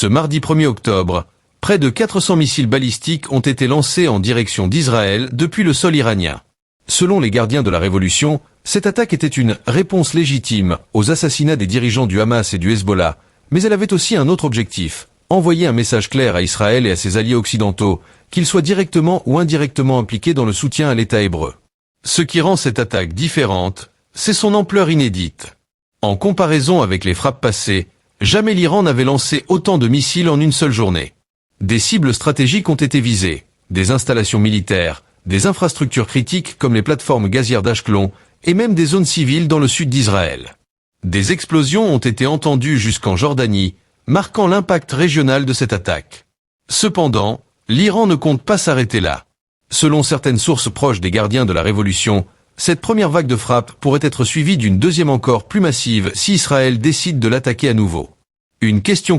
Ce mardi 1er octobre, près de 400 missiles balistiques ont été lancés en direction d'Israël depuis le sol iranien. Selon les gardiens de la Révolution, cette attaque était une réponse légitime aux assassinats des dirigeants du Hamas et du Hezbollah, mais elle avait aussi un autre objectif, envoyer un message clair à Israël et à ses alliés occidentaux, qu'ils soient directement ou indirectement impliqués dans le soutien à l'État hébreu. Ce qui rend cette attaque différente, c'est son ampleur inédite. En comparaison avec les frappes passées, jamais l'Iran n'avait lancé autant de missiles en une seule journée. Des cibles stratégiques ont été visées, des installations militaires, des infrastructures critiques comme les plateformes gazières d'Ashkelon, et même des zones civiles dans le sud d'Israël. Des explosions ont été entendues jusqu'en Jordanie, marquant l'impact régional de cette attaque. Cependant, l'Iran ne compte pas s'arrêter là. Selon certaines sources proches des gardiens de la Révolution, cette première vague de frappes pourrait être suivie d'une deuxième encore plus massive si Israël décide de l'attaquer à nouveau. Une question